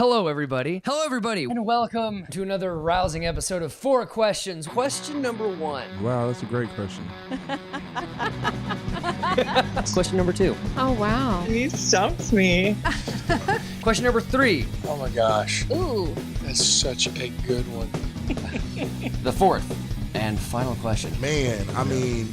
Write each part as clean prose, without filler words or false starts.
Hello, everybody. Hello, everybody, and welcome to another rousing episode of 4 Questions. Question number 1. Wow, that's a great question. Question number 2. Oh, wow. He stumped me. Question number 3. Oh my gosh. Ooh. That's such a good one. The 4th and final question. Man, I mean...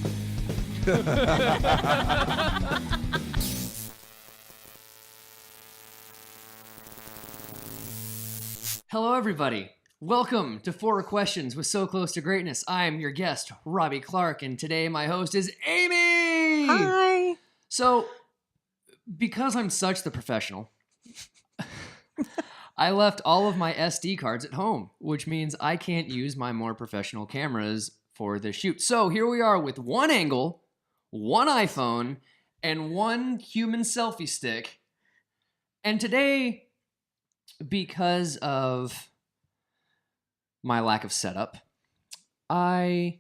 Hello, everybody. Welcome to 4 Questions with So Close to Greatness. I'm your guest, Robbie Clark, and today my host is Amy. Hi. So, because I'm such the professional, I left all of my SD cards at home, which means I can't use my more professional cameras for the shoot. So here we are with one angle, one iPhone, and one human selfie stick. And today, because of my lack of setup, I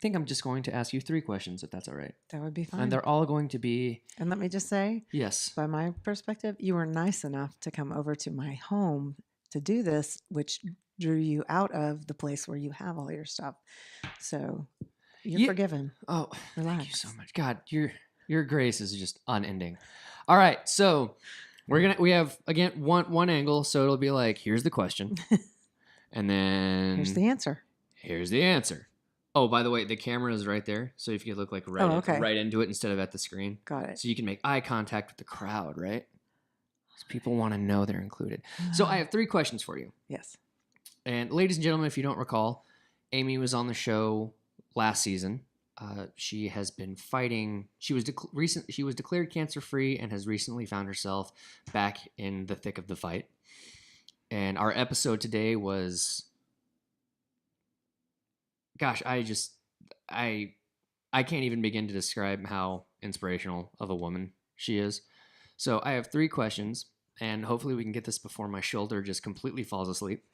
think I'm just going to ask you 3 questions, if that's all right. That would be fine. And they're all going to be... And let me just say, Yes. by my perspective, you were nice enough to come over to my home to do this, which drew you out of the place where you have all your stuff. So you're forgiven. Oh, Relax. thank you so much. God, your grace is just unending. All right, so we have again one angle, so it'll be like, here's the question, and then Here's the answer. Here's the answer. Oh, by the way, the camera is right there, so if you look like right into it instead of at the screen. Got it. So you can make eye contact with the crowd, right? So people want to know they're included. So I have 3 questions for you. Yes. And ladies and gentlemen, if you don't recall, Amy was on the show last season. She has been fighting. She was declared cancer-free and has recently found herself back in the thick of the fight. And our episode today was, gosh, I can't even begin to describe how inspirational of a woman she is. So I have 3 questions, and hopefully we can get this before my shoulder just completely falls asleep.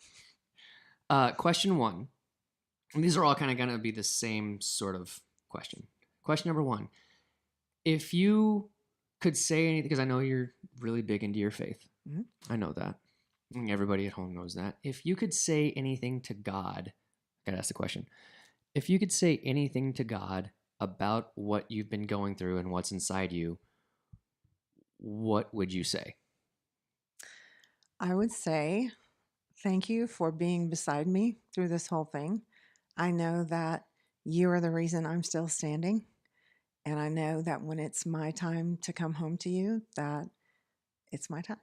Question 1. And these are all kind of going to be the same sort of question. Question number 1. If you could say anything, because I know you're really big into your faith. Mm-hmm. I know that. And everybody at home knows that. If you could say anything to God, I got to ask the question. If you could say anything to God about what you've been going through and what's inside you, what would you say? I would say thank you for being beside me through this whole thing. I know that you are the reason I'm still standing. And I know that when it's my time to come home to you, that it's my time.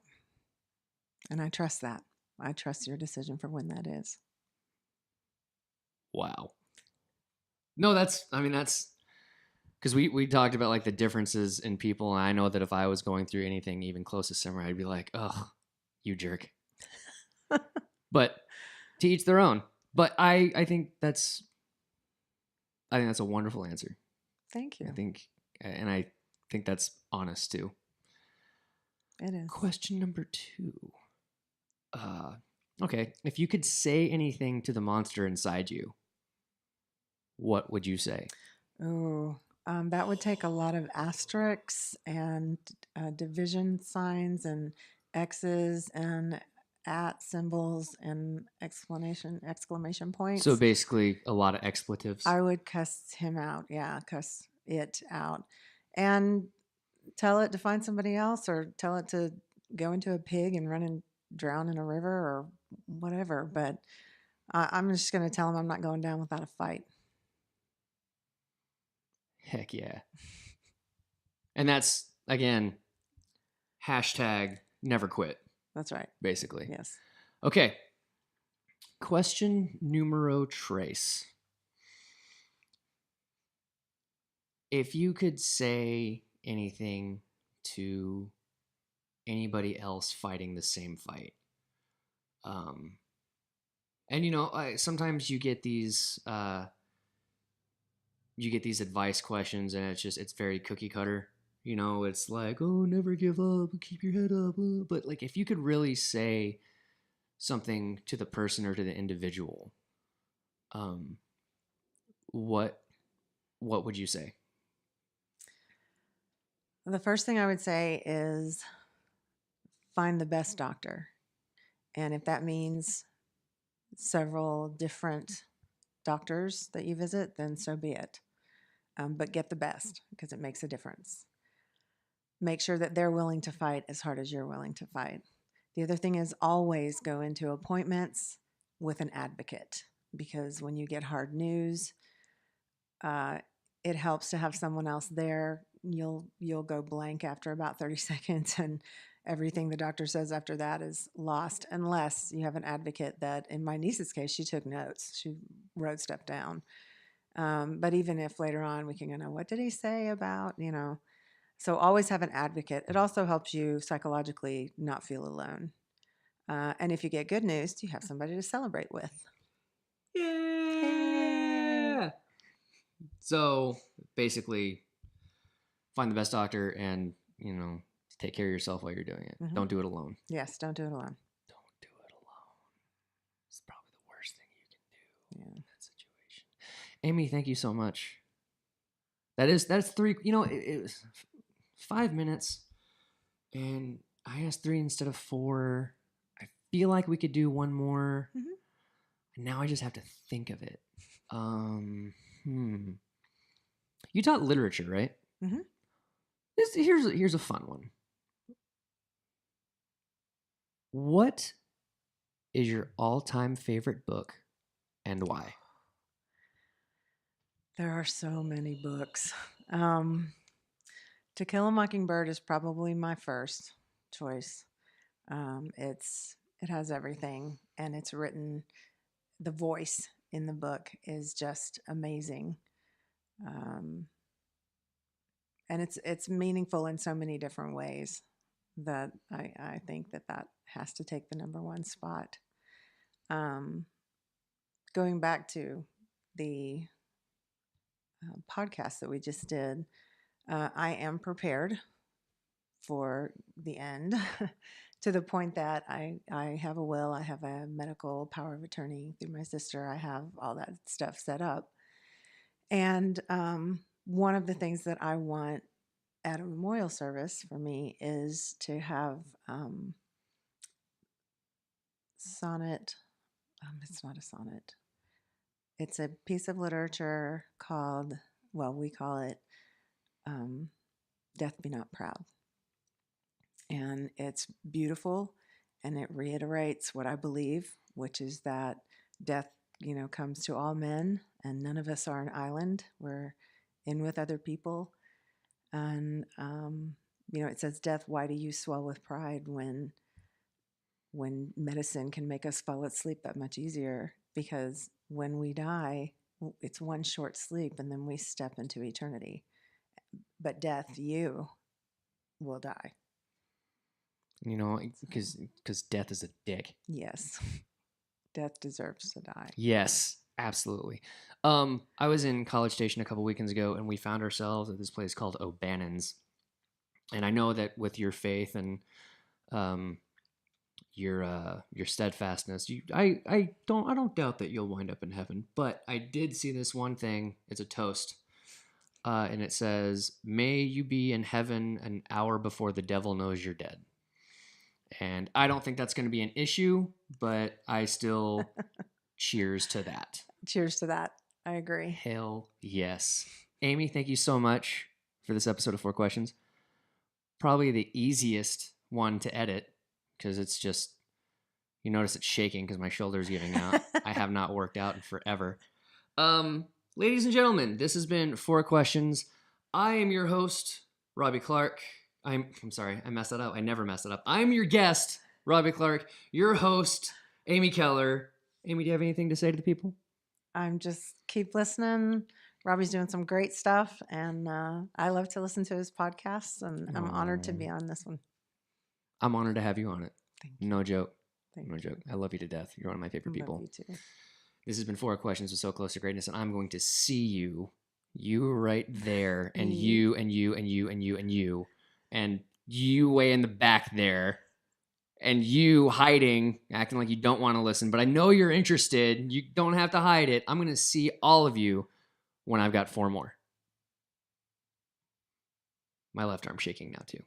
And I trust that. I trust your decision for when that is. Wow. No, that's because we talked about like the differences in people. And I know that if I was going through anything even close to similar, I'd be like, oh, you jerk. But to each their own. But I think that's a wonderful answer. Thank you. I think that's honest too. It is. Question number 2. Okay, if you could say anything to the monster inside you, what would you say? Oh, that would take a lot of asterisks and division signs and X's and at symbols and exclamation points. So basically a lot of expletives. I would cuss him out. Yeah, cuss it out. And tell it to find somebody else, or tell it to go into a pig and run and drown in a river or whatever. But I'm just going to tell him I'm not going down without a fight. Heck yeah. And that's, again, hashtag never quit, That's right. basically. Yes. Okay. Question numero tres. If you could say anything to anybody else fighting the same fight, and sometimes you get these advice questions, and it's very cookie cutter. It's like, oh, never give up, keep your head up. But like, if you could really say something to the person or to the individual, what would you say? The first thing I would say is find the best doctor. And if that means several different doctors that you visit, then so be it. But get the best because it makes a difference. Make sure that they're willing to fight as hard as you're willing to fight. The other thing is always go into appointments with an advocate because when you get hard news, it helps to have someone else there. You'll go blank after about 30 seconds, and everything the doctor says after that is lost, unless you have an advocate that, in my niece's case, she took notes. She wrote stuff down. But even if later on we can go, what did he say about, so always have an advocate. It also helps you psychologically not feel alone. And if you get good news, you have somebody to celebrate with. Yeah. So basically, find the best doctor and, take care of yourself while you're doing it. Mhm. Don't do it alone. Yes, don't do it alone. Don't do it alone. It's probably the worst thing you can do in that situation. Amy, thank you so much. That's 3, it was 5 minutes, and I asked 3 instead of 4. I feel like we could do one more. Mhm. And now I just have to think of it. You taught literature, right? Mhm. Here's a fun one. What is your all-time favorite book and why? There are so many books. To Kill a Mockingbird is probably my first choice. It has everything, and it's written. The voice in the book is just amazing, and it's meaningful in so many different ways that I think that has to take the number one spot. Going back to the podcast that we just did, I am prepared for the end to the point that I have a will, I have a medical power of attorney through my sister, I have all that stuff set up. And one of the things that I want at a memorial service for me is to have sonnet. It's not a sonnet. It's a piece of literature called, we call it Death Be Not Proud. And it's beautiful, and it reiterates what I believe, which is that death, comes to all men, and none of us are an island. We're in with other people. And, it says, death, why do you swell with pride when medicine can make us fall asleep that much easier? Because when we die, it's one short sleep, and then we step into eternity. But death, you will die. Because death is a dick. Yes. Death deserves to die. Yes, absolutely. I was in College Station a couple weekends ago, and we found ourselves at this place called O'Bannon's. And I know that with your faith and your steadfastness, I don't doubt that you'll wind up in heaven. But I did see this one thing. It's a toast, and it says, "May you be in heaven an hour before the devil knows you're dead." And I don't think that's going to be an issue, but I still cheers to that. Cheers to that. I agree. Hell yes. Amy, thank you so much for this episode of 4 Questions. Probably the easiest one to edit because it's just, you notice it's shaking because my shoulder's giving out. I have not worked out in forever. Ladies and gentlemen, this has been 4 Questions. I am your host, Robbie Clark. I'm sorry, I messed that up. I never messed it up. I'm your guest, Robbie Clark, your host, Amy Keller. Amy, do you have anything to say to the people? I'm just keep listening. Robbie's doing some great stuff, and I love to listen to his podcasts, and I'm honored to be on this one. I'm honored to have you on it. Thank you. No joke. Thank No you. joke. I love you to death. You're one of my favorite people. Love you too. This has been 4 Questions with So Close to Greatness, and I'm going to see you right there, and you, and you, and you, and you, and you, and you way in the back there, and you hiding, acting like you don't want to listen, but I know you're interested. You don't have to hide it. I'm going to see all of you when I've got 4 more. My left arm's shaking now, too.